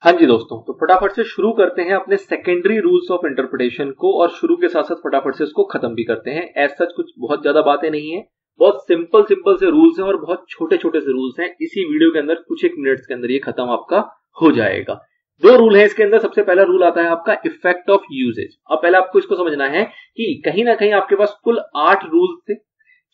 हाँ जी दोस्तों, तो फटाफट से शुरू करते हैं अपने सेकेंडरी रूल्स ऑफ इंटरप्रिटेशन को और शुरू के साथ साथ फटाफट से इसको खत्म भी करते हैं। एज सच कुछ बहुत ज्यादा बातें नहीं है, बहुत सिंपल सिंपल से रूल्स हैं और बहुत छोटे छोटे से रूल्स हैं। इसी वीडियो के अंदर कुछ एक मिनट्स के अंदर ये खत्म आपका हो जाएगा। दो रूल है इसके अंदर। सबसे पहला रूल आता है आपका इफेक्ट ऑफ यूजेज। अब पहले आपको इसको समझना है कि कहीं ना कहीं आपके पास कुल 8 रूल थे।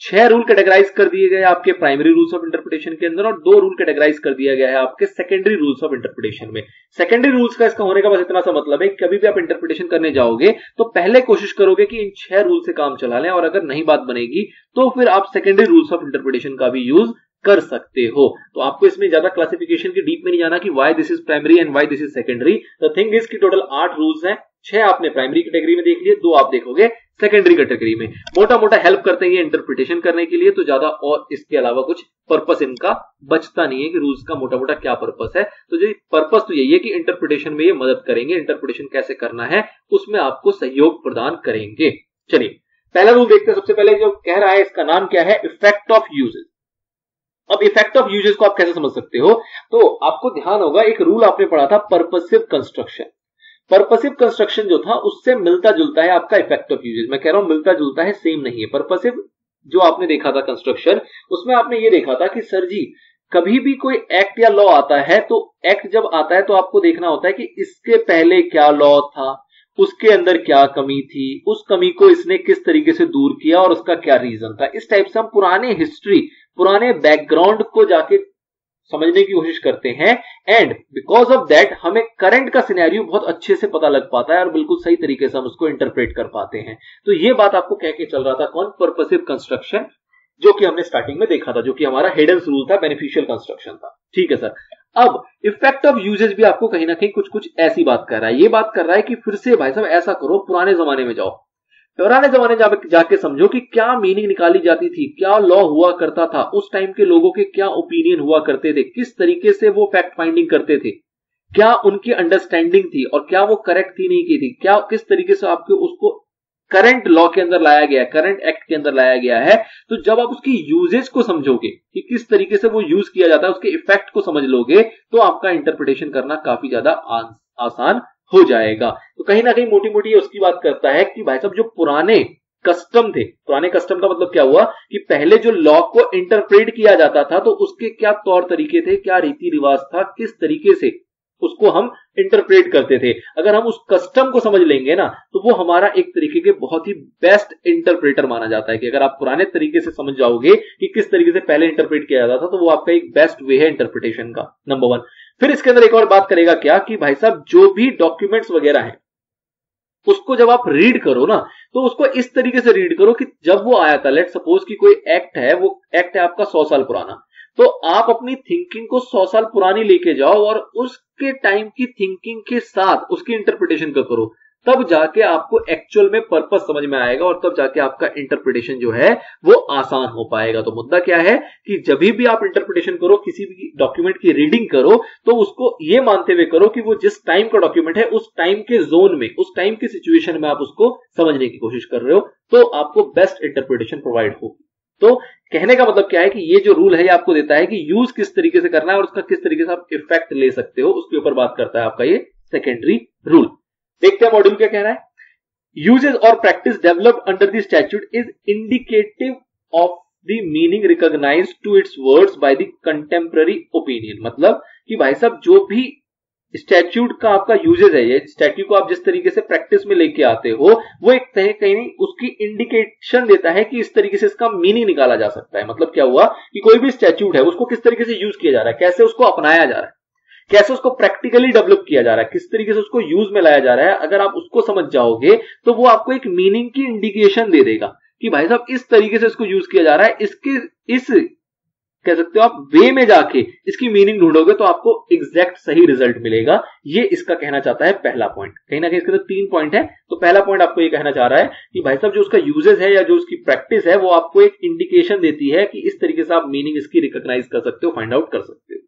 6 रूल कैटेगराइज कर दिए गए आपके प्राइमरी रूल्स ऑफ इंटरप्रिटेशन के अंदर और 2 रूल कैटेगराइज कर दिया गया है आपके सेकेंडरी रूल्स ऑफ इंटरप्रिटेशन में। सेकेंडरी रूल्स का इसका होने का बस इतना सा मतलब है कि कभी भी आप इंटरप्रिटेशन करने जाओगे तो पहले कोशिश करोगे कि इन 6 रूल से काम चला लें, और अगर नहीं बात बनेगी तो फिर आप सेकेंडरी रूल्स ऑफ इंटरप्रिटेशन का भी यूज कर सकते हो। तो आपको इसमें ज्यादा क्लासिफिकेशन के डीप में नहीं जाना कि why this is primary and why this is secondary. The thing is कि टोटल 8 रूल्स हैं। 6 आपने प्राइमरी कैटेगरी में देख लिए, 2 आप देखोगे सेकेंडरी कैटेगरी में। मोटा मोटा हेल्प करते हैं ये इंटरप्रिटेशन करने के लिए, तो ज्यादा और इसके अलावा कुछ पर्पस इनका बचता नहीं है कि रूल्स का मोटा मोटा क्या पर्पस है। तो जी पर्पस तो यही है कि इंटरप्रिटेशन में ये मदद करेंगे, इंटरप्रिटेशन कैसे करना है उसमें आपको सहयोग प्रदान करेंगे। चलिए पहला रूल देखते हैं। सबसे पहले जो कह रहा है इसका नाम क्या है, इफेक्ट ऑफ यूजेज। अब इफेक्ट ऑफ यूजेज को आप कैसे समझ सकते हो, तो आपको ध्यान होगा एक रूल आपने पढ़ा था पर्पसिव कंस्ट्रक्शन। पर्पसिव कंस्ट्रक्शन जो था उससे मिलता जुलता है आपका इफेक्ट ऑफ यूजेज। मैं कह रहा हूं मिलता जुलता है, सेम नहीं है। पर्पसिव जो आपने देखा था कंस्ट्रक्शन, उसमें आपने ये देखा था कि सर जी कभी भी कोई एक्ट या लॉ आता है तो एक्ट जब आता है तो आपको देखना होता है कि इसके पहले क्या लॉ था, उसके अंदर क्या कमी थी, उस कमी को इसने किस तरीके से दूर किया और उसका क्या रीजन था। इस टाइप से हम पुराने हिस्ट्री, पुराने बैकग्राउंड को जाके समझने की कोशिश करते हैं, एंड बिकॉज ऑफ दैट हमें करंट का सिनेरियो बहुत अच्छे से पता लग पाता है और बिल्कुल सही तरीके से हम उसको इंटरप्रेट कर पाते हैं। तो ये बात आपको कह के चल रहा था कौन, पर्पसिव कंस्ट्रक्शन, जो कि हमने स्टार्टिंग में देखा था, जो कि हमारा हिडन रूल था, बेनिफिशियल कंस्ट्रक्शन था। ठीक है सर। अब इफेक्ट ऑफ यूजेज भी आपको कहीं ना कहीं कुछ कुछ ऐसी बात कर रहा है। ये बात कर रहा है कि फिर से भाई साहब ऐसा करो, पुराने जमाने में जाओ, पुराने जमाने जाके समझो कि क्या मीनिंग निकाली जाती थी, क्या लॉ हुआ करता था, उस टाइम के लोगों के क्या ओपिनियन हुआ करते थे, किस तरीके से वो फैक्ट फाइंडिंग करते थे, क्या उनकी अंडरस्टैंडिंग थी और क्या वो करेक्ट थी नहीं की थी, क्या किस तरीके से आपको उसको करंट लॉ के अंदर लाया गया है, करंट एक्ट के अंदर लाया गया है। तो जब आप उसकी यूजेज को समझोगे कि किस तरीके से वो यूज किया जाता है, उसके इफेक्ट को समझ लोगे, तो आपका इंटरप्रिटेशन करना काफी ज्यादा आसान हो जाएगा। तो कहीं ना कहीं मोटी मोटी उसकी बात करता है कि भाई साहब जो पुराने कस्टम थे, पुराने कस्टम का मतलब क्या हुआ कि पहले जो लॉ को इंटरप्रेट किया जाता था तो उसके क्या तौर तरीके थे, क्या रीति रिवाज था, किस तरीके से उसको हम इंटरप्रेट करते थे। अगर हम उस कस्टम को समझ लेंगे ना तो वो हमारा एक तरीके के बहुत ही बेस्ट इंटरप्रेटर माना जाता है। कि अगर आप पुराने तरीके से समझ जाओगे कि किस तरीके से पहले इंटरप्रेट किया जाता था तो वो आपका एक बेस्ट वे है इंटरप्रिटेशन का, नंबर 1। फिर इसके अंदर एक और बात करेगा क्या कि भाई साहब जो भी डॉक्यूमेंट्स वगैरह हैं उसको जब आप रीड करो ना तो उसको इस तरीके से रीड करो कि जब वो आया था, लेट सपोज कि कोई एक्ट है, वो एक्ट है आपका 100 साल पुराना, तो आप अपनी थिंकिंग को 100 साल पुरानी लेके जाओ और उसके टाइम की थिंकिंग के साथ उसकी इंटरप्रिटेशन का करो, तब जाके आपको एक्चुअल में पर्पस समझ में आएगा और तब जाके आपका इंटरप्रिटेशन जो है वो आसान हो पाएगा। तो मुद्दा क्या है कि जब भी आप इंटरप्रिटेशन करो, किसी भी डॉक्यूमेंट की रीडिंग करो, तो उसको ये मानते हुए करो कि वो जिस टाइम का डॉक्यूमेंट है उस टाइम के जोन में, उस टाइम की सिचुएशन में आप उसको समझने की कोशिश कर रहे हो, तो आपको बेस्ट इंटरप्रिटेशन प्रोवाइड होगी। तो कहने का मतलब क्या है कि ये जो रूल है ये आपको देता है कि यूज किस तरीके से करना है और उसका किस तरीके से आप इफेक्ट ले सकते हो, उसके ऊपर बात करता है आपका ये सेकेंडरी रूल। देखते हैं मॉड्यूल क्या कह रहा है। यूजेज और practice developed under the statute is indicative of the meaning recognised to its words by the contemporary opinion. मतलब कि भाई साहब जो भी स्टैट्यूट का आपका यूजेज है, ये स्टैट्यूट को आप जिस तरीके से प्रैक्टिस में लेके आते हो वो एक कहीं उसकी इंडिकेशन देता है कि इस तरीके से इसका मीनिंग निकाला जा सकता है। मतलब क्या हुआ कि कोई भी स्टैट्यूट है उसको किस तरीके से यूज किया जा रहा है, कैसे उसको अपनाया जा रहा है, कैसे उसको प्रैक्टिकली डेवलप किया जा रहा है, किस तरीके से उसको यूज में लाया जा रहा है। अगर आप उसको समझ जाओगे तो वो आपको एक मीनिंग की इंडिकेशन दे देगा कि भाई साहब इस तरीके से इसको यूज किया जा रहा है, इसके इस कह सकते हो आप वे में जाके इसकी मीनिंग ढूंढोगे तो आपको एग्जैक्ट सही रिजल्ट मिलेगा। ये इसका कहना चाहता है पहला पॉइंट। कहीं ना कहीं इसके अंदर 3 पॉइंट है, तो पहला पॉइंट आपको ये कहना चाह रहा है कि भाई साहब जो उसका यूजेस है या जो उसकी प्रैक्टिस है वो आपको एक इंडिकेशन देती है कि इस तरीके से आप मीनिंग इसकी रिकॉग्नाइज कर सकते हो, फाइंड आउट कर सकते हो।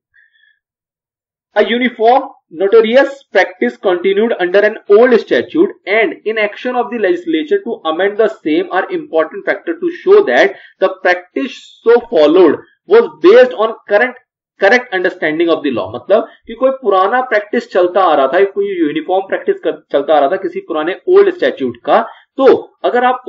A uniform notorious practice continued under an old statute and inaction of the legislature to amend the same are important factors to show that the practice so followed was based on current correct understanding of the law, मतलब कि कोई पुराना practice चलता आ रहा था, कोई uniform practice चलता आ रहा था किसी पुराने ओल्ड स्टैट्यूट का, तो अगर आप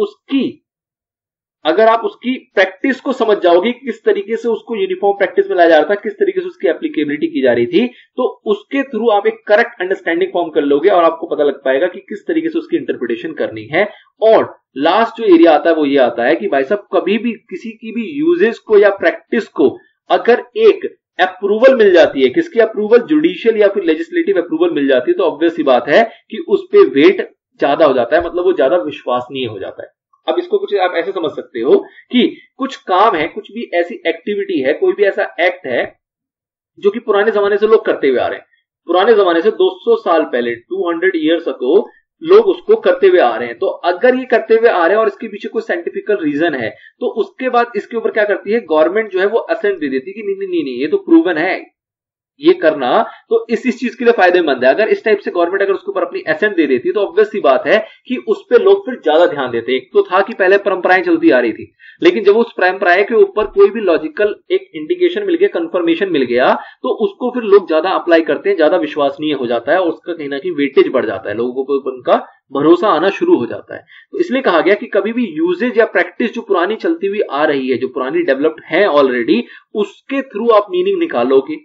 उसकी प्रैक्टिस को समझ जाओगे, किस तरीके से उसको यूनिफॉर्म प्रैक्टिस में लाया जा रहा था, किस तरीके से उसकी एप्लीकेबिलिटी की जा रही थी, तो उसके थ्रू आप एक करेक्ट अंडरस्टैंडिंग फॉर्म कर लोगे और आपको पता लग पाएगा कि किस तरीके से उसकी इंटरप्रिटेशन करनी है। और लास्ट जो एरिया आता है वो ये आता है कि भाई साहब कभी भी किसी की भी यूजेस को या प्रैक्टिस को अगर एक अप्रूवल मिल जाती है, किसकी अप्रूवल, जुडिशियल या फिर लेजिस्लेटिव अप्रूवल मिल जाती है, तो ऑब्वियस सी बात है कि उस पर वेट ज्यादा हो जाता है, मतलब वो ज्यादा विश्वसनीय हो जाता है। अब इसको कुछ आप ऐसे समझ सकते हो कि कुछ काम है, कुछ भी ऐसी एक्टिविटी है, कोई भी ऐसा एक्ट है जो कि पुराने जमाने से लोग करते हुए आ रहे हैं, पुराने जमाने से 200 साल पहले 200 ईयर्स अगो लोग उसको करते हुए आ रहे हैं। तो अगर ये करते हुए आ रहे हैं और इसके पीछे कोई साइंटिफिकल रीजन है, तो उसके बाद इसके ऊपर क्या करती है गवर्नमेंट, जो है वो असेंट दे देती है कि नहीं ये तो प्रूवन है, ये करना तो इस चीज के लिए फायदेमंद है। अगर इस टाइप से गवर्नमेंट अगर उसके ऊपर अपनी एसेंट दे देती है तो ऑब्वियस सी बात है कि उस पे लोग फिर ज्यादा ध्यान देते हैं। एक तो था कि पहले परंपराएं चलती आ रही थी, लेकिन जब उस परंपराएं के ऊपर कोई भी लॉजिकल एक इंडिकेशन मिल गया, कंफर्मेशन मिल गया, तो उसको फिर लोग ज्यादा अप्लाई करते हैं, ज्यादा विश्वसनीय हो जाता है और उसका कहीं ना कहीं वेटेज बढ़ जाता है, लोगों को उनका भरोसा आना शुरू हो जाता है। तो इसलिए कहा गया कि कभी भी यूजेज या प्रैक्टिस जो पुरानी चलती हुई आ रही है, जो पुरानी डेवलप्ड है ऑलरेडी, उसके थ्रू आप मीनिंग निकालोगे।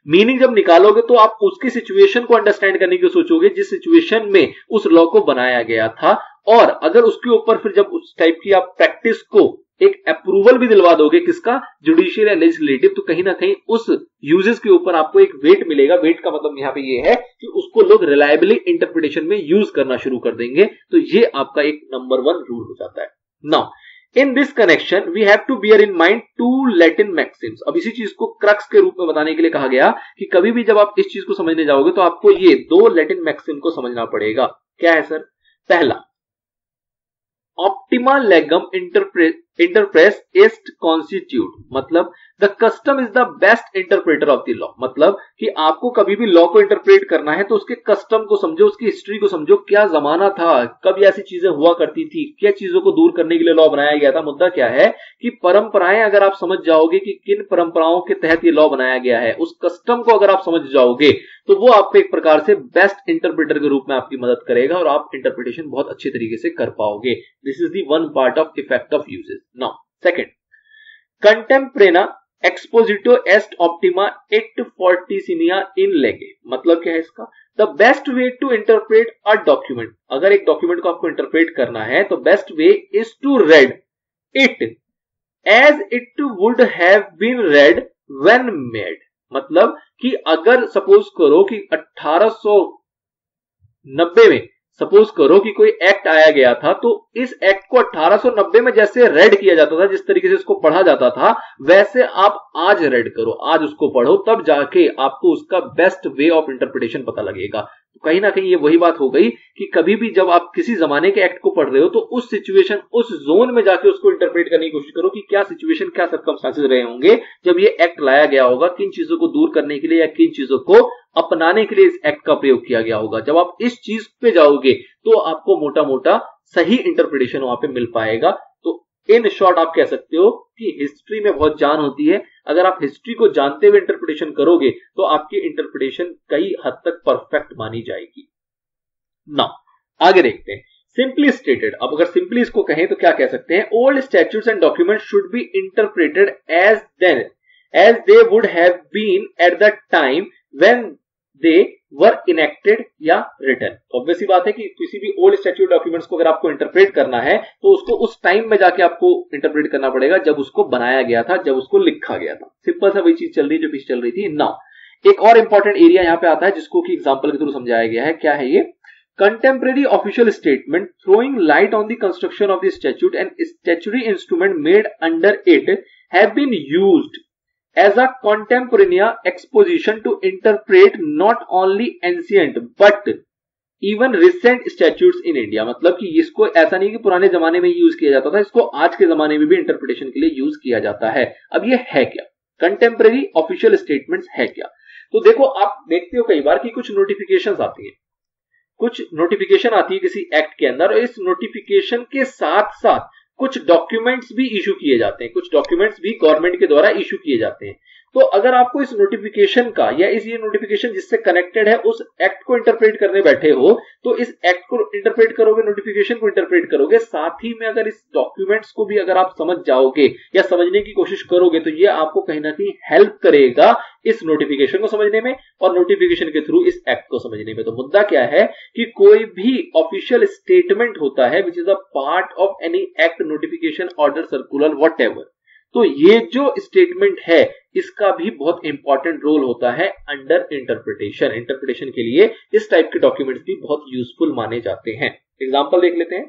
मीनिंग जब निकालोगे तो आप उसकी सिचुएशन को अंडरस्टैंड करने की सोचोगे जिस सिचुएशन में उस लॉ को बनाया गया था, और अगर उसके ऊपर फिर जब उस टाइप की आप प्रैक्टिस को एक अप्रूवल भी दिलवा दोगे, किसका, जुडिशियल या लेजिस्लेटिव, तो कहीं ना कहीं उस यूजेस के ऊपर आपको एक वेट मिलेगा। वेट का मतलब यहां पे ये है कि उसको लोग रिलायबली इंटरप्रिटेशन में यूज करना शुरू कर देंगे। तो ये आपका एक नंबर 1 रूल हो जाता है। Now In this connection, we have to bear in mind 2 Latin maxims. अब इसी चीज को क्रक्स के रूप में बताने के लिए कहा गया कि कभी भी जब आप इस चीज को समझने जाओगे तो आपको ये 2 लैटिन मैक्सिम को समझना पड़ेगा। क्या है सर? पहला, ऑप्टिमा लेगम इंटरप्रेस एस्ट कॉन्स्टिट्यूट, मतलब the custom is the best interpreter of the law, मतलब कि आपको कभी भी लॉ को इंटरप्रेट करना है तो उसके कस्टम को समझो, उसकी हिस्ट्री को समझो, क्या जमाना था, कब ऐसी चीजें हुआ करती थी, क्या चीजों को दूर करने के लिए लॉ बनाया गया था। मुद्दा क्या है कि परंपराएं अगर आप समझ जाओगे कि किन परंपराओं के तहत ये लॉ बनाया गया है, उस कस्टम को अगर आप समझ जाओगे तो वो आपको एक प्रकार से बेस्ट इंटरप्रेटर के रूप में आपकी मदद करेगा और आप इंटरप्रिटेशन बहुत अच्छे तरीके से कर पाओगे। This is the one part of effect of uses. Now second, कंटेम्परेना एक्सपोजिटो एस्ट ऑप्टिमा इट फोर्टिसिमिया इन लेगे, मतलब क्या है इसका, the best way to interpret a document, अगर एक डॉक्यूमेंट को आपको इंटरप्रेट करना है तो best way is to read it as it would have been read when made, मतलब कि अगर सपोज करो कि 1890 में सपोज करो कि कोई एक्ट आया गया था, तो इस एक्ट को 1890 में जैसे रेड किया जाता था, जिस तरीके से इसको पढ़ा जाता था, वैसे आप आज रेड करो, आज उसको पढ़ो, तब जाके आपको उसका बेस्ट वे ऑफ इंटरप्रिटेशन पता लगेगा। तो कहीं ना कहीं ये वही बात हो गई कि कभी भी जब आप किसी जमाने के एक्ट को पढ़ रहे हो तो उस सिचुएशन, उस जोन में जाके उसको इंटरप्रेट करने की कोशिश करो कि क्या सिचुएशन, क्या सर्कमस्टांसेस रहे होंगे जब ये एक्ट लाया गया होगा, किन चीजों को दूर करने के लिए या किन चीजों को अपनाने के लिए इस एक्ट का प्रयोग किया गया होगा। जब आप इस चीज पे जाओगे तो आपको मोटा मोटा सही इंटरप्रिटेशन वहां पे मिल पाएगा। तो इन शॉर्ट आप कह सकते हो कि हिस्ट्री में बहुत जान होती है। अगर आप हिस्ट्री को जानते हुए इंटरप्रिटेशन करोगे तो आपकी इंटरप्रिटेशन कई हद तक परफेक्ट मानी जाएगी। नाउ आगे देखते हैं, सिंपली स्टेटेड। अब अगर सिंपली इसको कहें तो क्या कह सकते हैं, old statutes and document should be interpreted as they would have been at the time when they were enacted या रिटन। ऑब्वियस बात है कि किसी भी ओल्ड स्टैट्यूट डॉक्यूमेंट्स को अगर आपको इंटरप्रेट करना है तो उसको उस टाइम में जाके आपको इंटरप्रेट करना पड़ेगा जब उसको बनाया गया था, जब उसको लिखा गया था। सिंपल सा वही चीज चल रही है जो पीछे चल रही थी। नाउ एक और इंपॉर्टेंट एरिया यहां पे आता है जिसको कि एग्जांपल के थ्रू समझाया गया है। क्या है ये? Contemporary official statement throwing light on the construction of the statute and statutory instrument made under it have been used as a contemporaneous exposition to interpret not only ancient but even recent statutes in India, मतलब कि इसको ऐसा नहीं कि पुराने जमाने में use किया जाता था, इसको आज के जमाने में भी इंटरप्रिटेशन के लिए यूज किया जाता है। अब ये है क्या? कंटेम्परेरी ऑफिशियल स्टेटमेंट्स है क्या? तो देखो, आप देखते हो कई बार कि कुछ नोटिफिकेशंस आती है, कुछ नोटिफिकेशन आती है किसी एक्ट के अंदर, और इस नोटिफिकेशन के साथ साथ कुछ डॉक्यूमेंट्स भी इशू किए जाते हैं, कुछ डॉक्यूमेंट्स भी गवर्नमेंट के द्वारा इशू किए जाते हैं। तो अगर आपको इस नोटिफिकेशन का या इस ये नोटिफिकेशन जिससे कनेक्टेड है उस एक्ट को इंटरप्रेट करने बैठे हो, तो इस एक्ट को इंटरप्रेट करोगे, नोटिफिकेशन को इंटरप्रेट करोगे, साथ ही में अगर इस डॉक्यूमेंट्स को भी अगर आप समझ जाओगे या समझने की कोशिश करोगे, तो ये आपको कहीं ना कहीं हेल्प करेगा इस नोटिफिकेशन को समझने में और नोटिफिकेशन के थ्रू इस एक्ट को समझने में। तो मुद्दा क्या है कि कोई भी ऑफिशियल स्टेटमेंट होता है which is a part of any act, notification, order, circular, whatever, तो ये जो स्टेटमेंट है इसका भी बहुत इंपॉर्टेंट रोल होता है अंडर इंटरप्रिटेशन। इंटरप्रिटेशन के लिए इस टाइप के डॉक्यूमेंट्स भी बहुत यूजफुल माने जाते हैं। एग्जांपल देख लेते हैं।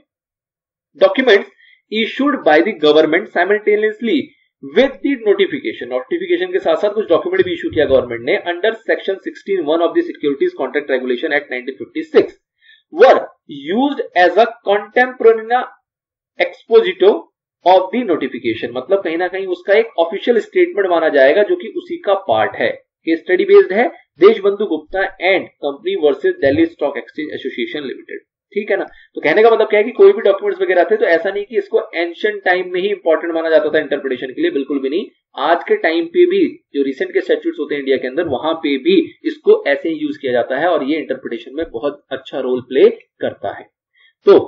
Documents issued by the government simultaneously with the notification, notification के साथ साथ कुछ डॉक्यूमेंट भी इशू किया गवर्नमेंट ने under section 16(1) of the securities contract regulation act 1956 were used as a contemporaneous एक्सपोजिटो ऑफ द नोटिफिकेशन। मतलब कहीं ना कहीं उसका एक ऑफिशियल स्टेटमेंट माना जाएगा जो कि उसी का पार्ट है। केस स्टडी बेस्ड है, Deshbandhu Gupta and company versus Delhi stock exchange association limited. ठीक है ना। तो कहने का मतलब क्या है कि कोई भी डॉक्यूमेंट्स वगैरह थे तो ऐसा नहीं कि इसको एंशिएंट टाइम में ही इंपॉर्टेंट माना जाता था इंटरप्रिटेशन के लिए, बिल्कुल भी नहीं। आज के टाइम पे भी जो रिसेंट के स्टैट्यूट्स होते हैं इंडिया के अंदर, वहां पे भी इसको ऐसे ही यूज किया जाता है और ये इंटरप्रिटेशन में बहुत अच्छा रोल प्ले करता है। तो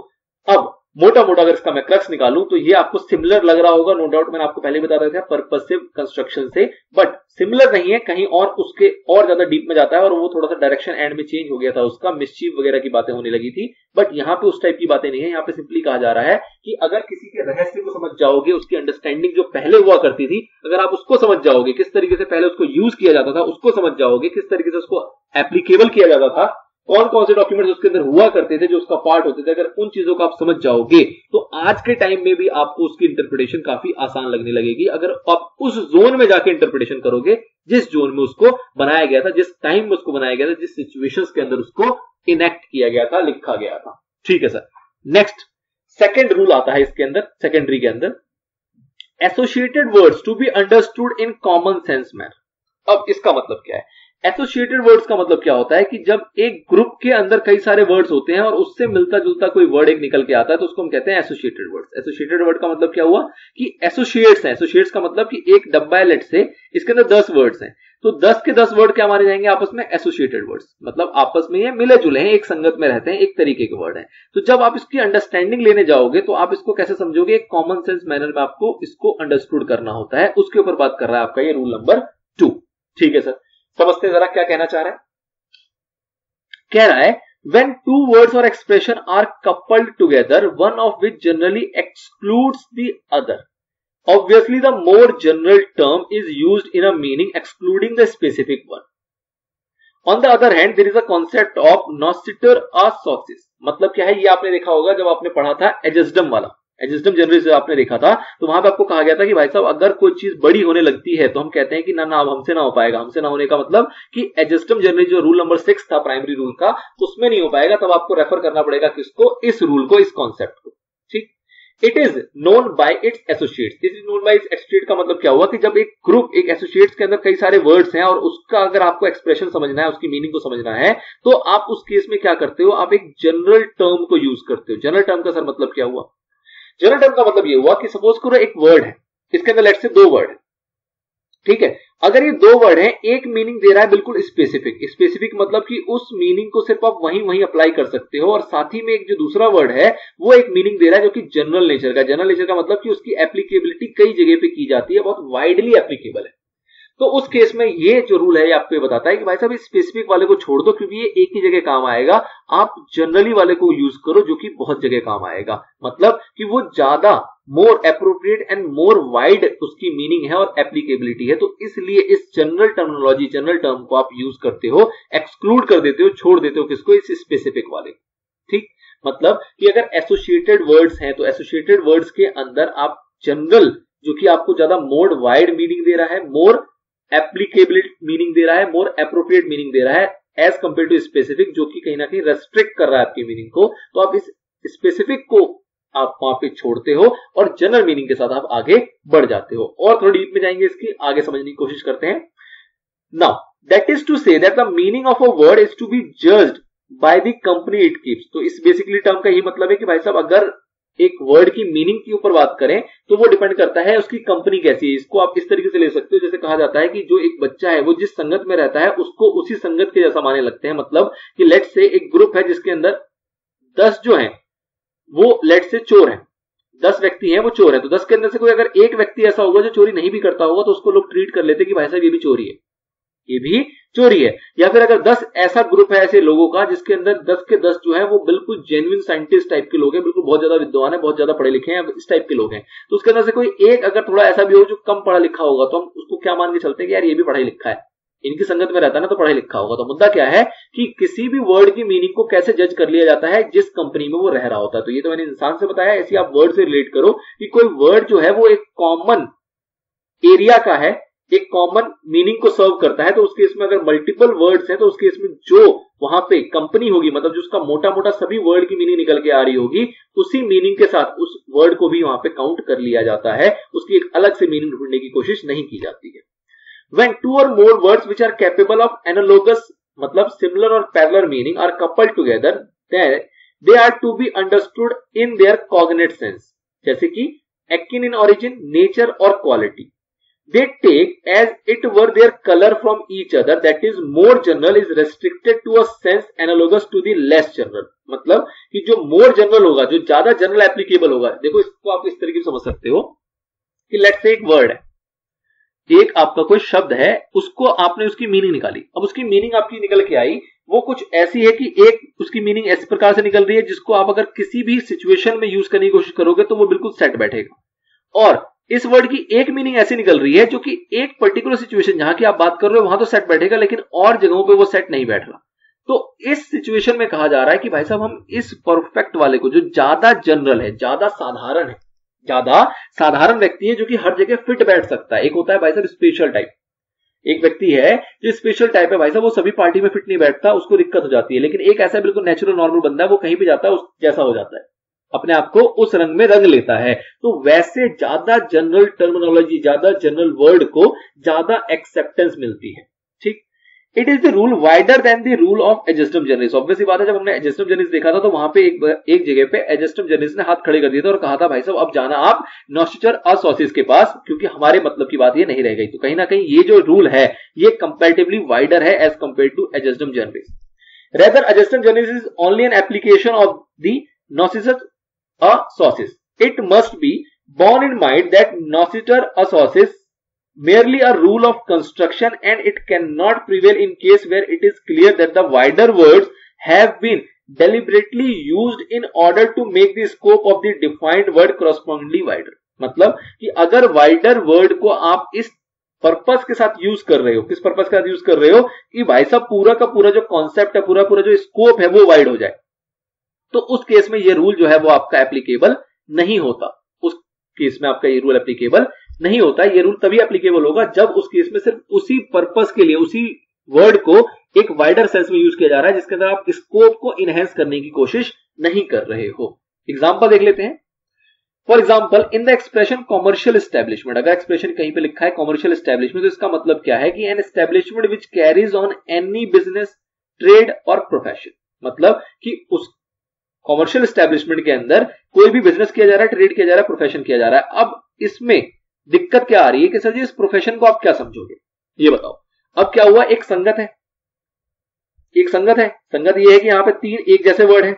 अब मोटा मोटा अगर इसका मैं क्रक्स निकालूं तो ये आपको सिमिलर लग रहा होगा, नो डाउट। मैंने आपको पहले बता दिया था पर्पसिव कंस्ट्रक्शन से, बट सिमिलर नहीं है, कहीं और उसके और ज्यादा डीप में जाता है और वो थोड़ा सा डायरेक्शन एंड में चेंज हो गया था उसका, मिसचीफ वगैरह की बातें होने लगी थी। बट यहाँ पे उस टाइप की बातें नहीं है। यहाँ पे सिंपली कहा जा रहा है कि अगर किसी के रहस्य को समझ जाओगे, उसकी अंडरस्टैंडिंग जो पहले हुआ करती थी, अगर आप उसको समझ जाओगे, किस तरीके से पहले उसको यूज किया जाता था उसको समझ जाओगे, किस तरीके से उसको एप्लीकेबल किया जाता था, कौन कौन से डॉक्यूमेंट्स उसके अंदर हुआ करते थे जो उसका पार्ट होते थे, अगर उन चीजों को आप समझ जाओगे तो आज के टाइम में भी आपको उसकी इंटरप्रिटेशन काफी आसान लगने लगेगी। अगर आप उस जोन में जाके इंटरप्रिटेशन करोगे जिस जोन में उसको बनाया गया था, जिस टाइम में उसको बनाया गया था, जिस सिचुएशंस के अंदर उसको इनेक्ट किया गया था, लिखा गया था। ठीक है सर। नेक्स्ट सेकेंड रूल आता है इसके अंदर, सेकेंडरी के अंदर, associated words to be understood in common sense manner. अब इसका मतलब क्या है? एसोसिएटेड वर्ड्स का मतलब क्या होता है कि जब एक ग्रुप के अंदर कई सारे वर्ड्स होते हैं और उससे मिलता जुलता कोई वर्ड एक निकल के आता है तो उसको हम कहते हैं एसोसिएटेड वर्ड्स। एसोसिएटेड वर्ड का मतलब क्या हुआ कि एसोसिएट्स हैं। एसोसिएट्स का मतलब कि एक डब्बा है, लेट से इसके अंदर 10 वर्ड्स हैं, तो 10 के 10 वर्ड क्या माने जाएंगे आपस में? Associated words. मतलब आपस में ये मिले जुले हैं, एक संगत में रहते हैं, एक तरीके के वर्ड हैं। तो जब आप इसकी अंडरस्टैंडिंग लेने जाओगे तो आप इसको कैसे समझोगे? एक कॉमन सेंस मैनर में आपको इसको अंडरस्टूड करना होता है। उसके ऊपर बात कर रहा है आपका ये रूल नंबर 2। ठीक है सर, समझते जरा क्या कहना चाह रहा है। कह रहा है when two words or expression are coupled together, one of which generally excludes the other, obviously the more general term is used in a meaning excluding the specific one. On the other hand, there is a concept of nocitor associs. मतलब क्या है? ये आपने देखा होगा जब आपने पढ़ा था एजेस्डम वाला, एजेस्डम जनरली से आपने देखा था, तो वहां पे आपको कहा गया था कि भाई साहब अगर कोई चीज बड़ी होने लगती है तो हम कहते हैं कि ना अब हमसे ना हो पाएगा। हमसे ना होने का मतलब कि एजेस्डम जनरली जो रूल नंबर 6 था प्राइमरी रूल का, उसमें नहीं हो पाएगा, तब आपको रेफर करना पड़ेगा किसको? इस रूल को, इस कॉन्सेप्ट को। ठीक। It is known by it's associates. It is known by it's associate का मतलब क्या हुआ कि जब एक ग्रुप, एक एसोसिएट्स के अंदर कई सारे वर्ड्स हैं और उसका अगर आपको एक्सप्रेशन समझना है, उसकी मीनिंग को समझना है, तो आप उस केस में क्या करते हो? आप एक जनरल टर्म को यूज करते हो। जनरल टर्म का सर मतलब क्या हुआ? जनरल टर्म का मतलब ये हुआ कि सपोज करो एक वर्ड है, इसके अंदर लेट्स से 2 वर्ड है। ठीक है। अगर ये 2 वर्ड है, एक मीनिंग दे रहा है बिल्कुल स्पेसिफिक। स्पेसिफिक मतलब कि उस मीनिंग को सिर्फ आप वहीं अप्लाई कर सकते हो, और साथ ही में एक जो दूसरा वर्ड है वो एक मीनिंग दे रहा है जो कि जनरल नेचर का। जनरल नेचर का मतलब कि उसकी एप्लीकेबिलिटी कई जगह पे की जाती है, बहुत वाइडली एप्लीकेबल है। तो उस केस में ये जो रूल है ये आपको बताता है कि भाई साहब इस स्पेसिफिक वाले को छोड़ दो क्योंकि ये एक ही जगह काम आएगा, आप जनरली वाले को यूज करो जो कि बहुत जगह काम आएगा। मतलब कि वो ज्यादा मोर एप्रोप्रिएट एंड मोर वाइड उसकी मीनिंग है और एप्लीकेबिलिटी है। तो इसलिए इस जनरल टर्मिनोलॉजी, जनरल टर्म को आप यूज करते हो, एक्सक्लूड कर देते हो, छोड़ देते हो किसको? इस स्पेसिफिक वाले। ठीक। मतलब कि अगर एसोसिएटेड वर्ड्स हैं तो एसोसिएटेड वर्ड्स के अंदर आप जनरल, जो कि आपको ज्यादा मोर वाइड मीनिंग दे रहा है, मोर एप्लीकेबिलिटी मीनिंग दे रहा है, मोर एप्रोप्रिएट मीनिंग दे रहा है, एज कंपेयर टू स्पेसिफिक जो कि कहीं ना कहीं रेस्ट्रिक्ट कर रहा है आपकी मीनिंग को, तो आप इस स्पेसिफिक को आप वहां पे छोड़ते हो और जनरल मीनिंग के साथ आप आगे बढ़ जाते हो। और थोड़ी डीप में जाएंगे, इसकी आगे समझने की कोशिश करते हैं। Now that is to say that the meaning of a word is to be judged by the company it keeps. तो इस बेसिकली टर्म का ये मतलब है कि भाई साहब अगर एक वर्ड की मीनिंग के ऊपर बात करें तो वो डिपेंड करता है उसकी कंपनी कैसी है। इसको आप इस तरीके से ले सकते हो, जैसे कहा जाता है कि जो एक बच्चा है वो जिस संगत में रहता है उसको उसी संगत के जैसा मानने लगते हैं। मतलब कि लेट्स से एक ग्रुप है जिसके अंदर 10 जो हैं वो लेट्स से चोर हैं, 10 व्यक्ति हैं वो चोर है, तो 10 के अंदर से कोई अगर एक व्यक्ति ऐसा होगा जो चोरी नहीं भी करता होगा तो उसको लोग ट्रीट कर लेते कि भाई साहब ये भी चोरी है, ये भी चोरी है। या फिर अगर 10 ऐसा ग्रुप है ऐसे लोगों का जिसके अंदर 10 के 10 जो है वो बिल्कुल जेन्युइन साइंटिस्ट टाइप के लोग हैं, बिल्कुल बहुत ज्यादा विद्वान है, बहुत ज्यादा पढ़े लिखे हैं, इस टाइप के लोग हैं, तो उसके अंदर से कोई एक अगर थोड़ा ऐसा भी हो जो कम पढ़ा लिखा होगा तो हम उसको क्या मान के चलते हैं कि यार ये भी पढ़ा लिखा है, इनकी संगत में रहता है ना तो पढ़ा लिखा होगा। तो मुद्दा क्या है कि किसी भी वर्ड की मीनिंग को कैसे जज कर लिया जाता है, जिस कंपनी में वो रह रहा होता है। तो ये तो मैंने इंसान से बताया, ऐसे आप वर्ड से रिलेट करो कि कोई वर्ड जो है वो एक कॉमन एरिया का है, एक कॉमन मीनिंग को सर्व करता है, तो उसके इसमें अगर मल्टीपल वर्ड्स हैं तो उसके इसमें जो वहां पे कंपनी होगी, मतलब जो उसका मोटा मोटा सभी वर्ड की मीनिंग निकल के आ रही होगी, उसी मीनिंग के साथ उस वर्ड को भी वहां पे काउंट कर लिया जाता है, उसकी एक अलग से मीनिंग ढूंढने की कोशिश नहीं की जाती है। When two or more words which are capable of analogous मतलब similar or parallel meaning are coupled together, then they are to be understood in their cognate sense, जैसे कि akin in origin, nature और quality. They take as it were their color from each other, that is more general is restricted to a sense analogous to the less general. मतलब कि जो more general होगा, जो ज्यादा general applicable होगा, देखो इसको आप इस तरीके से समझ सकते हो कि let's say एक word है, एक आपका कोई शब्द है, उसको आपने उसकी मीनिंग निकाली, अब उसकी मीनिंग आपकी निकल के आई वो कुछ ऐसी है कि एक उसकी मीनिंग इस प्रकार से निकल रही है जिसको आप अगर किसी भी सिचुएशन में यूज करने की कोशिश करोगे तो वो बिल्कुल सेट बैठेगा, और इस वर्ड की एक मीनिंग ऐसी निकल रही है जो कि एक पर्टिकुलर सिचुएशन जहां की आप बात कर रहे हो वहां तो सेट बैठेगा, लेकिन और जगहों पे वो सेट नहीं बैठ रहा। तो इस सिचुएशन में कहा जा रहा है कि भाई साहब हम इस परफेक्ट वाले को, जो ज्यादा जनरल है, ज्यादा साधारण है, ज्यादा साधारण व्यक्ति है जो कि हर जगह फिट बैठ सकता है, एक होता है भाई साहब स्पेशल टाइप, एक व्यक्ति है जो स्पेशल टाइप है भाई साहब, वो सभी पार्टी में फिट नहीं बैठता, उसको दिक्कत हो जाती है, लेकिन एक ऐसा बिल्कुल नेचुरल नॉर्मल बंदा है, वो कहीं भी जाता है उस जैसा हो जाता है, अपने आप को उस रंग में रंग लेता है। तो वैसे ज्यादा जनरल टर्मिनोलॉजी, ज्यादा जनरल वर्ड को ज्यादा एक्सेप्टेंस मिलती है। ठीक, it is the rule wider than the rule of एडजस्टम जनरलिस्ट। ऑब्वियसली बात है, जब हमने एडजस्टम जनरलिस्ट देखा था तो वहां पे एक जगह पे एडजस्टम जनरलिस्ट ने हाथ खड़े कर दिए थे और कहा था भाई साहब अब जाना आप नॉस्टिचर असोसिस के पास, क्योंकि हमारे मतलब की बात ये नहीं रह गई। तो कहीं ना कहीं ये जो रूल है ये कंपैरेटिवली वाइडर है एज कंपेयर टू एडजस्टम जनरलिस्ट। रेदर एडजस्टम जनरलिस्ट is only an application of the नॉस्टिचर असोसिस। It must be borne in mind that nocitor associs merely a rule of construction and it cannot prevail in case where it is clear that the wider words have been deliberately used in order to make the scope of the defined word correspondingly wider। मतलब कि अगर wider word को आप इस purpose के साथ use कर रहे हो, किस पर्पस के साथ यूज कर रहे हो कि भाई साहब पूरा का पूरा जो कॉन्सेप्ट है, पूरा पूरा जो स्कोप है वो वाइड हो जाए, तो उस केस में ये रूल जो है वो आपका एप्लीकेबल नहीं होता। उस केस में आपका ये रूल एप्लीकेबल नहीं होता। ये रूल तभी एप्लीकेबल होगा जब उस केस में सिर्फ उसी पर्पस के लिए, उसी वर्ड को एक वाइडर सेंस में यूज किया जा रहा है जिसके अंदर आप स्कोप को इनहेंस करने की कोशिश नहीं कर रहे हो। एग्जांपल देख लेते हैं। For example, in the expression commercial establishment, अगर एक्सप्रेशन कहीं पे लिखा है कॉमर्शियल एस्टेब्लिशमेंट तो इसका मतलब क्या है कि an establishment which carries on any business, trade और प्रोफेशन। मतलब कि उस कॉमर्शियल एस्टेब्लिशमेंट के अंदर कोई भी बिजनेस किया जा रहा है, ट्रेड किया जा रहा है, प्रोफेशन किया जा रहा है। अब इसमें दिक्कत क्या आ रही है कि सर जी इस प्रोफेशन को आप क्या समझोगे, ये बताओ। अब क्या हुआ, एक संगत है, एक संगत है। संगत ये है कि यहां पे तीन एक जैसे वर्ड है,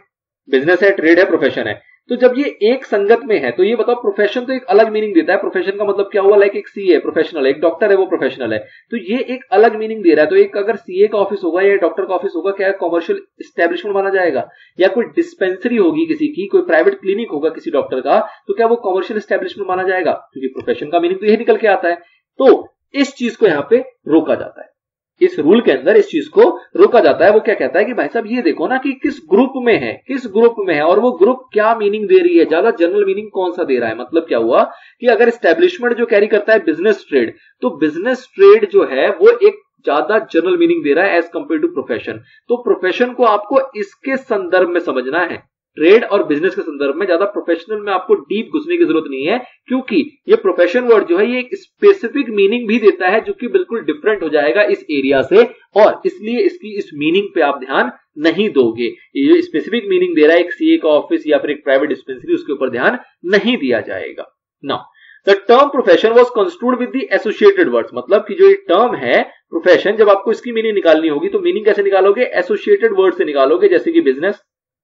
बिजनेस है, ट्रेड है, प्रोफेशन है। तो जब ये एक संगत में है तो ये बताओ, प्रोफेशन तो एक अलग मीनिंग देता है। प्रोफेशन का मतलब क्या हुआ, लाइक एक सीए प्रोफेशनल है, एक डॉक्टर है वो प्रोफेशनल है, तो ये एक अलग मीनिंग दे रहा है। तो एक अगर सीए का ऑफिस होगा या डॉक्टर का ऑफिस होगा, क्या कॉमर्शियल एस्टेब्लिशमेंट माना जाएगा? या कोई डिस्पेंसरी होगी किसी की, कोई प्राइवेट क्लिनिक होगा किसी डॉक्टर का, तो क्या वो कॉमर्शियल एस्टेब्लिशमेंट माना जाएगा? क्योंकि प्रोफेशन का मीनिंग तो यही निकल के आता है। तो इस चीज को यहां पे रोका जाता है, इस रूल के अंदर इस चीज को रोका जाता है। वो क्या कहता है कि भाई साहब ये देखो ना कि किस ग्रुप में है, किस ग्रुप में है, और वो ग्रुप क्या मीनिंग दे रही है, ज्यादा जनरल मीनिंग कौन सा दे रहा है। मतलब क्या हुआ कि अगर एस्टेब्लिशमेंट जो कैरी करता है बिजनेस ट्रेड, तो बिजनेस ट्रेड जो है वो एक ज्यादा जनरल मीनिंग दे रहा है एज कंपेयर टू प्रोफेशन। तो प्रोफेशन को आपको इसके संदर्भ में समझना है, ट्रेड और बिजनेस के संदर्भ में ज्यादा प्रोफेशनल में आपको डीप घुसने की जरूरत नहीं है, क्योंकि ये प्रोफेशन वर्ड जो है ये एक स्पेसिफिक मीनिंग भी देता है जो कि बिल्कुल डिफरेंट हो जाएगा इस एरिया से, और इसलिए इसकी इस मीनिंग पे आप ध्यान नहीं दोगे। ये स्पेसिफिक मीनिंग दे रहा है एक सीए का ऑफिस या फिर एक प्राइवेट डिस्पेंसरी, उसके ऊपर ध्यान नहीं दिया जाएगा। Now the term profession was construed with the associated words, मतलब कि जो ये टर्म है प्रोफेशन, जब आपको इसकी मीनिंग निकालनी होगी तो मीनिंग कैसे निकालोगे? एसोसिएटेड वर्ड से निकालोगे, जैसे कि business,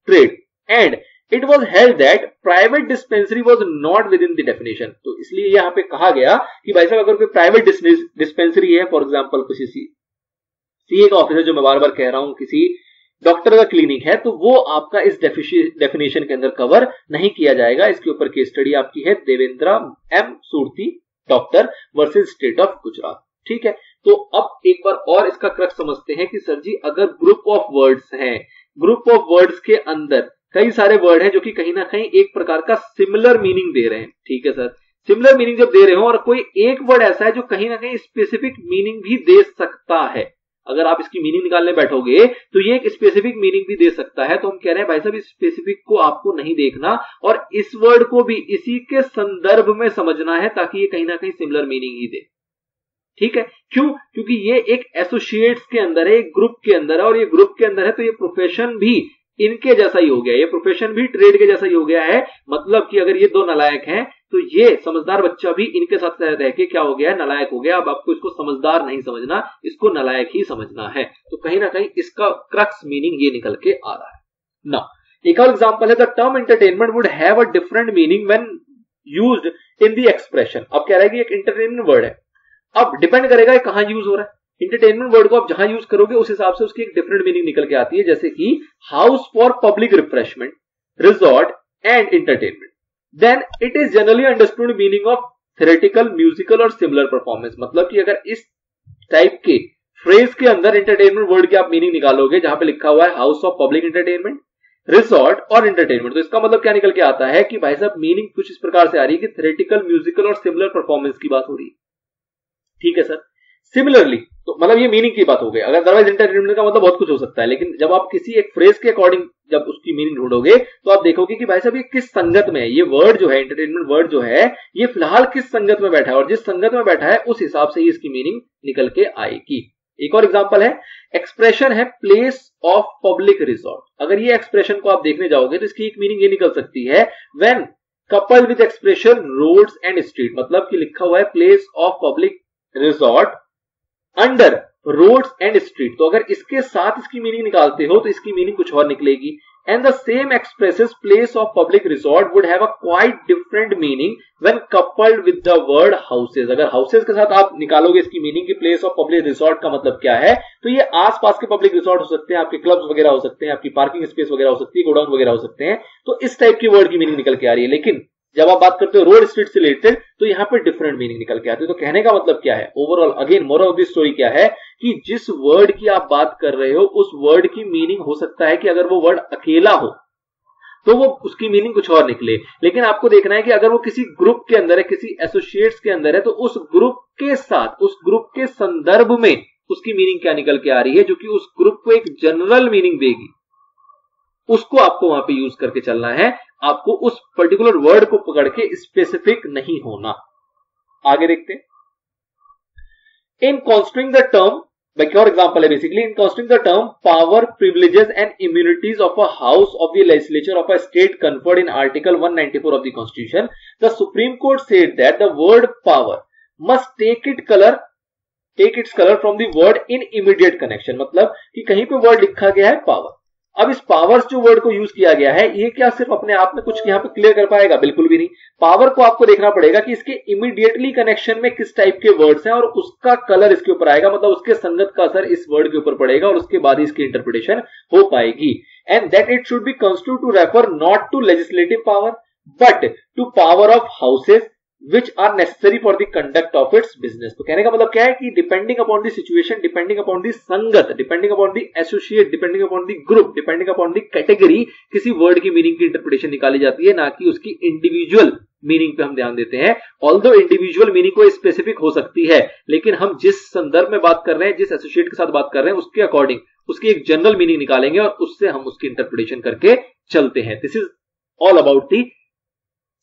trade. And it was held that private dispensary was not with in the definition. तो इसलिए यहां पे कहा गया कि भाई साहब अगर कोई प्राइवेट डिस्पेंसरी है, फॉर एग्जांपल किसी सीए का ऑफिस है, जो मैं बार बार कह रहा हूं, किसी डॉक्टर का क्लिनिक है, तो वो आपका इस डेफिनेशन के अंदर कवर नहीं किया जाएगा। इसके ऊपर केस स्टडी आपकी है Devendra M Surti, doctor versus state of Gujarat. ठीक है, तो अब एक बार और इसका क्रक्स समझते हैं कि सर जी अगर ग्रुप ऑफ वर्ड्स हैं, ग्रुप ऑफ वर्ड्स के अंदर कई सारे वर्ड हैं जो कि कहीं ना कहीं एक प्रकार का सिमिलर मीनिंग दे रहे हैं। ठीक है सर, सिमिलर मीनिंग जब दे रहे हो और कोई एक वर्ड ऐसा है जो कहीं ना कहीं स्पेसिफिक मीनिंग भी दे सकता है, अगर आप इसकी मीनिंग निकालने बैठोगे तो ये एक स्पेसिफिक मीनिंग भी दे सकता है, तो हम कह रहे हैं भाई साहब इस स्पेसिफिक को आपको नहीं देखना और इस वर्ड को भी इसी के संदर्भ में समझना है, ताकि ये कहीं ना कहीं सिमिलर मीनिंग ही दे। ठीक है, क्यों? क्योंकि ये एक एसोसिएट्स के अंदर है, एक ग्रुप के अंदर है, और ये ग्रुप के अंदर है तो ये प्रोफेशन भी इनके जैसा ही हो गया, ये प्रोफेशन भी ट्रेड के जैसा ही हो गया है। मतलब कि अगर ये दो नालायक हैं तो ये समझदार बच्चा भी इनके साथ रह के क्या हो गया? नालायक हो गया। अब आपको इसको समझदार नहीं समझना, इसको नालायक ही समझना है। तो कहीं ना कहीं इसका क्रक्स मीनिंग ये निकल के आ रहा है ना। एक और एग्जांपल है, the term entertainment would have a different meaning when used in the expression. अब कह रहा है कि एक एंटरटेनमेंट वर्ड है, अब डिपेंड करेगा कहां यूज हो रहा है। इंटरटेनमेंट वर्ड को आप जहां यूज करोगे उस हिसाब से उसकी एक डिफरेंट मीनिंग निकल के आती है, जैसे कि house for public refreshment, resort and entertainment, then it is generally understood meaning of theoretical, musical और सिमिलर परफॉर्मेंस। मतलब कि अगर इस टाइप के फ्रेज के अंदर एंटरटेनमेंट वर्ड की आप मीनिंग निकालोगे जहां पे लिखा हुआ है house of public entertainment, resort और एंटरटेनमेंट, तो इसका मतलब क्या निकल के आता है कि भाई साहब मीनिंग कुछ इस प्रकार से आ रही है कि थ्योरेटिकल, म्यूजिकल और सिमिलर परफॉर्मेंस की बात हो रही है। ठीक है सर, सिमिलरली तो मतलब ये मीनिंग की बात हो गई। अगर अदरवाइज एंटरटेनमेंट का मतलब बहुत कुछ हो सकता है, लेकिन जब आप किसी एक फ्रेज के अकॉर्डिंग जब उसकी मीनिंग ढूंढोगे तो आप देखोगे कि भाई साहब ये किस संगत में है, ये वर्ड जो है एंटरटेनमेंट वर्ड जो है ये फिलहाल किस संगत में बैठा है, और जिस संगत में बैठा है उस हिसाब से ही इसकी मीनिंग निकल के आएगी। एक और एग्जांपल है, एक्सप्रेशन है प्लेस ऑफ पब्लिक रिजॉर्ट। अगर ये एक्सप्रेशन को आप देखने जाओगे तो इसकी एक मीनिंग ये निकल सकती है when coupled with expression roads and street. मतलब कि लिखा हुआ है place of public resort under roads and street, तो अगर इसके साथ इसकी मीनिंग निकालते हो तो इसकी मीनिंग कुछ और निकलेगी। And the same expresses place of public resort would have a quite different meaning when coupled with the word houses. अगर हाउसेज के साथ आप निकालोगे इसकी मीनिंग की प्लेस ऑफ पब्लिक रिजॉर्ट का मतलब क्या है, तो ये आसपास के पब्लिक रिजॉर्ट हो सकते हैं, आपके क्लब्स वगैरह हो सकते हैं, आपकी पार्किंग स्पेस वगैरह हो सकती है, गोडाउन वगैरह हो सकते हैं, तो इस टाइप की वर्ड की मीनिंग निकल के आ रही है। लेकिन जब आप बात करते हो रोड स्ट्रीट से रिलेटेड तो यहां पे डिफरेंट मीनिंग निकल के आती है। तो कहने का मतलब क्या है, overall again moral of the story क्या है कि जिस वर्ड की आप बात कर रहे हो उस वर्ड की मीनिंग हो सकता है कि अगर वो वर्ड अकेला हो तो वो उसकी मीनिंग कुछ और निकले, लेकिन आपको देखना है कि अगर वो किसी ग्रुप के अंदर है, किसी एसोसिएट्स के अंदर है, तो उस ग्रुप के साथ, उस ग्रुप के संदर्भ में उसकी मीनिंग क्या निकल के आ रही है, जो कि उस ग्रुप को एक जनरल मीनिंग देगी, उसको आपको वहां पे यूज करके चलना है। आपको उस पर्टिकुलर वर्ड को पकड़ के स्पेसिफिक नहीं होना। आगे देखते हैं, इन कंस्ट्रक्टिंग द टर्म, एक और एग्जांपल है basically, in constructing the term power, privileges and immunities of a house of the legislature of a state conferred in article 194 of the constitution, the Supreme Court said that the word power must take its colour from the word in immediate connection. मतलब कि कहीं पे word लिखा गया है power, अब इस powers जो वर्ड को यूज किया गया है ये क्या सिर्फ अपने आप में कुछ यहां पे क्लियर कर पाएगा? बिल्कुल भी नहीं। पावर को आपको देखना पड़ेगा कि इसके इमीडिएटली कनेक्शन में किस टाइप के वर्ड्स हैं और उसका कलर इसके ऊपर आएगा, मतलब उसके संगत का असर इस वर्ड के ऊपर पड़ेगा और उसके बाद ही इसकी इंटरप्रिटेशन हो पाएगी। And that it should be construed to refer not to legislative power but to power of houses which are necessary for the conduct of its business। तो कहने का मतलब क्या है कि depending upon the situation, depending upon the संगत, depending upon the associate, depending upon the group, depending upon the category, किसी word की मीनिंग की इंटरप्रिटेशन निकाली जाती है, ना कि उसकी इंडिविजुअल मीनिंग पे हम ध्यान देते हैं। ऑल्दो इंडिविजुअल मीनिंग को स्पेसिफिक हो सकती है, लेकिन हम जिस संदर्भ में बात कर रहे हैं, जिस एसोसिएट के साथ बात कर रहे हैं, उसके अकॉर्डिंग उसकी एक जनरल मीनिंग निकालेंगे और उससे हम उसकी इंटरप्रिटेशन करके चलते हैं। This is all about the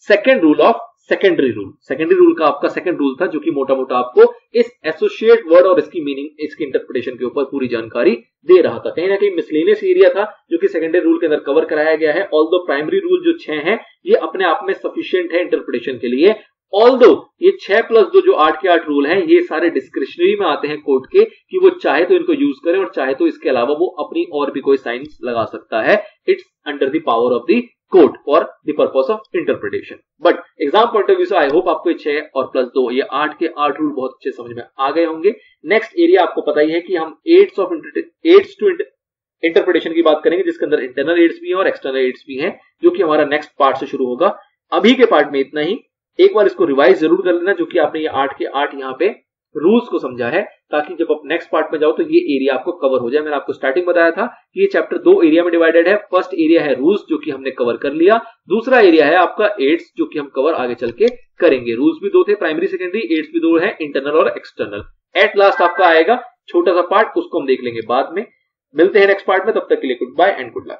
second rule of secondary rule. Secondary rule का आपका सेकेंड रूल था जो कि मोटा मोटा आपको इस एसोसिएट वर्ड और इसकी मीनिंग, इसकी इंटरप्रिटेशन के ऊपर पूरी जानकारी दे रहा था। कहीं ना कहीं मिसलेनियस एरिया था जो कि सेकेंडरी रूल के अंदर कवर कराया गया है। ऑल्दो प्राइमरी रूल जो 6 हैं ये अपने आप में सफिशिएंट है इंटरप्रिटेशन के लिए। ऑल्दो ये 6+2 जो 8 के 8 रूल हैं ये सारे डिस्क्रिशनरी में आते हैं कोर्ट के, कि वो चाहे तो इनको यूज करे और चाहे तो इसके अलावा वो अपनी और भी कोई साइंस लगा सकता है। It's under the power of the court for the purpose of interpretation. But exam point of view से आई होप आपको 6 और +2 ये 8 के 8 रूल बहुत अच्छे समझ में आ गए होंगे। नेक्स्ट एरिया आपको पता ही है कि हम एड्स टू इंटरप्रिटेशन की बात करेंगे, जिसके अंदर इंटरनल एड्स भी हैं और एक्सटर्नल एड्स भी हैं, जो कि हमारा नेक्स्ट पार्ट से शुरू होगा। अभी के पार्ट में इतना ही। एक बार इसको रिवाइज जरूर कर लेना जो कि आपने ये 8 के 8 यहाँ पे रूल्स को समझा है, ताकि जब आप नेक्स्ट पार्ट में जाओ तो ये एरिया आपको कवर हो जाए। मैंने आपको स्टार्टिंग बताया था कि ये चैप्टर 2 एरिया में डिवाइडेड है। फर्स्ट एरिया है रूल्स जो कि हमने कवर कर लिया। दूसरा एरिया है आपका एड्स जो कि हम कवर आगे चल के करेंगे। रूल्स भी 2 थे, प्राइमरी सेकेंडरी, एड्स भी 2 है, इंटरनल और एक्सटर्नल। एट लास्ट आपका आएगा छोटा सा पार्ट, उसको हम देख लेंगे बाद में। मिलते हैं नेक्स्ट पार्ट में, तब तक के लिए goodbye and good luck.